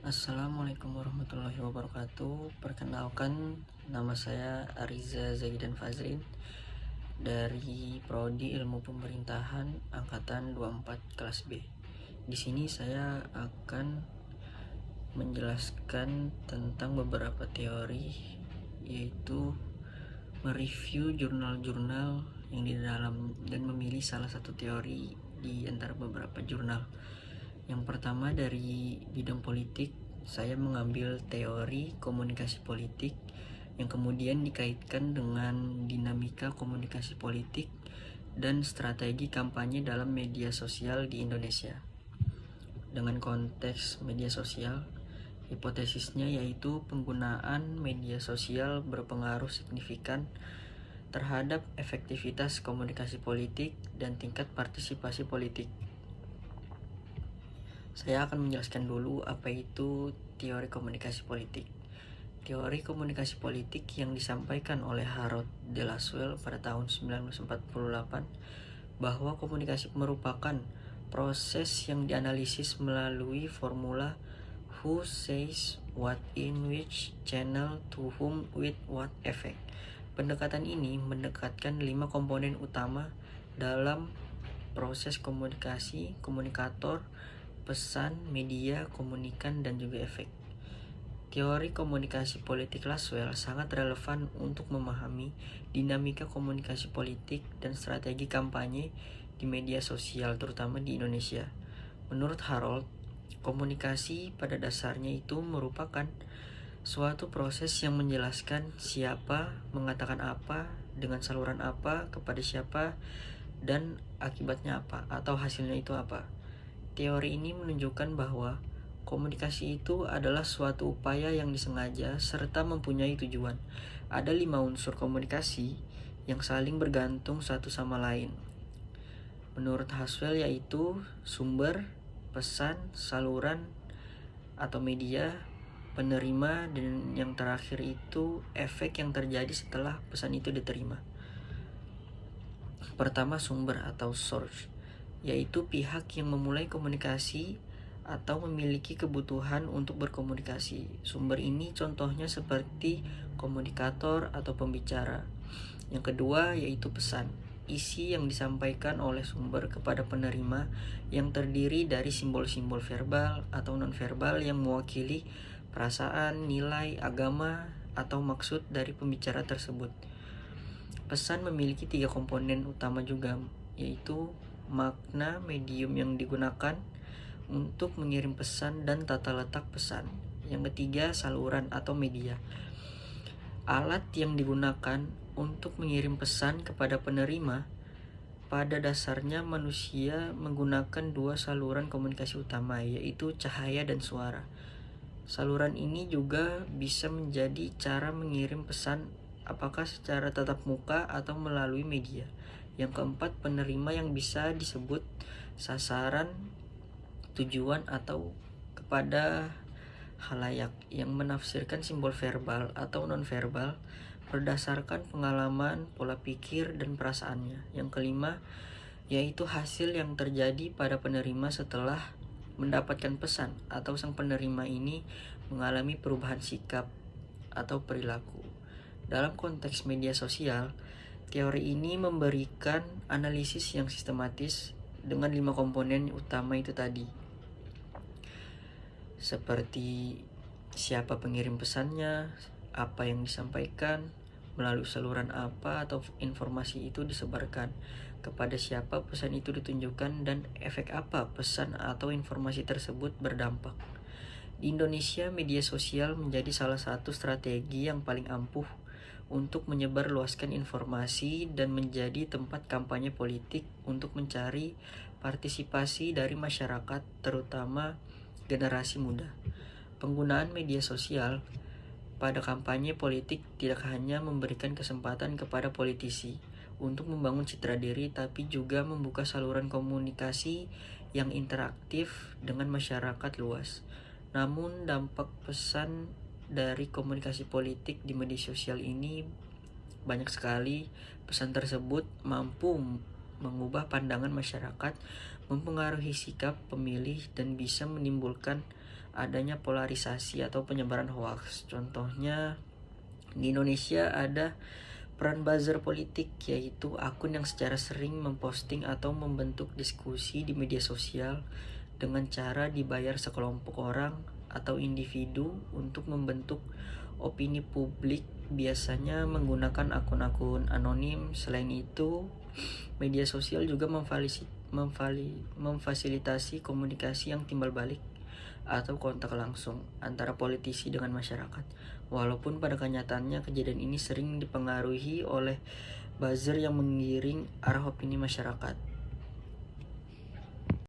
Assalamualaikum warahmatullahi wabarakatuh. Perkenalkan, nama saya Ariza Zaidan Fazrin dari Prodi Ilmu Pemerintahan angkatan 24 kelas B. Di sini saya akan menjelaskan tentang beberapa teori, yaitu mereview jurnal-jurnal yang di dalam dan memilih salah satu teori di antara beberapa jurnal. Yang pertama, dari bidang politik, saya mengambil teori komunikasi politik yang kemudian dikaitkan dengan dinamika komunikasi politik dan strategi kampanye dalam media sosial di Indonesia. Dengan konteks media sosial, hipotesisnya yaitu penggunaan media sosial berpengaruh signifikan terhadap efektivitas komunikasi politik dan tingkat partisipasi politik. Saya akan menjelaskan dulu apa itu teori komunikasi politik. Teori komunikasi politik yang disampaikan oleh Harold de Lasswell pada tahun 1948 bahwa komunikasi merupakan proses yang dianalisis melalui formula who says what in which channel to whom with what effect. Pendekatan ini mendekatkan 5 komponen utama dalam proses komunikasi: komunikator, pesan, media, komunikan, dan juga efek. Teori komunikasi politik Lasswell sangat relevan untuk memahami dinamika komunikasi politik dan strategi kampanye di media sosial, terutama di Indonesia. Menurut Harold, komunikasi pada dasarnya itu merupakan suatu proses yang menjelaskan siapa mengatakan apa, dengan saluran apa, kepada siapa, dan akibatnya apa, atau hasilnya itu apa. Teori ini menunjukkan bahwa komunikasi itu adalah suatu upaya yang disengaja serta mempunyai tujuan. Ada 5 unsur komunikasi yang saling bergantung satu sama lain. Menurut Lasswell, yaitu sumber, pesan, saluran atau media, penerima, dan yang terakhir itu efek yang terjadi setelah pesan itu diterima. Pertama, sumber atau source, yaitu pihak yang memulai komunikasi atau memiliki kebutuhan untuk berkomunikasi. Sumber ini contohnya seperti komunikator atau pembicara. Yang kedua yaitu pesan, isi yang disampaikan oleh sumber kepada penerima yang terdiri dari simbol-simbol verbal atau non-verbal yang mewakili perasaan, nilai, agama, atau maksud dari pembicara tersebut. Pesan memiliki 3 komponen utama juga, yaitu makna, medium yang digunakan untuk mengirim pesan, dan tata letak pesan. Yang ketiga, saluran atau media, alat yang digunakan untuk mengirim pesan kepada penerima. Pada dasarnya manusia menggunakan 2 saluran komunikasi utama, yaitu cahaya dan suara. Saluran ini juga bisa menjadi cara mengirim pesan, apakah secara tatap muka atau melalui media. Yang keempat, penerima yang bisa disebut sasaran, tujuan, atau kepada khalayak yang menafsirkan simbol verbal atau non-verbal berdasarkan pengalaman, pola pikir, dan perasaannya. Yang kelima, yaitu hasil yang terjadi pada penerima setelah mendapatkan pesan atau sang penerima ini mengalami perubahan sikap atau perilaku. Dalam konteks media sosial, teori ini memberikan analisis yang sistematis dengan 5 komponen utama itu tadi, seperti siapa pengirim pesannya, apa yang disampaikan, melalui saluran apa atau informasi itu disebarkan, kepada siapa pesan itu ditunjukkan, dan efek apa pesan atau informasi tersebut berdampak. Di Indonesia, media sosial menjadi salah satu strategi yang paling ampuh untuk menyebarluaskan informasi dan menjadi tempat kampanye politik untuk mencari partisipasi dari masyarakat, terutama generasi muda. Penggunaan media sosial pada kampanye politik tidak hanya memberikan kesempatan kepada politisi untuk membangun citra diri, tapi juga membuka saluran komunikasi yang interaktif dengan masyarakat luas. Namun dampak pesan dari komunikasi politik di media sosial ini banyak sekali. Pesan tersebut mampu mengubah pandangan masyarakat, mempengaruhi sikap pemilih, dan bisa menimbulkan adanya polarisasi atau penyebaran hoaks. Contohnya di Indonesia ada peran buzzer politik, yaitu akun yang secara sering memposting atau membentuk diskusi di media sosial dengan cara dibayar sekelompok orang atau individu untuk membentuk opini publik, biasanya menggunakan akun-akun anonim. Selain itu, media sosial juga memfasilitasi komunikasi yang timbal balik atau kontak langsung antara politisi dengan masyarakat. Walaupun pada kenyataannya kejadian ini sering dipengaruhi oleh buzzer yang mengiring arah opini masyarakat.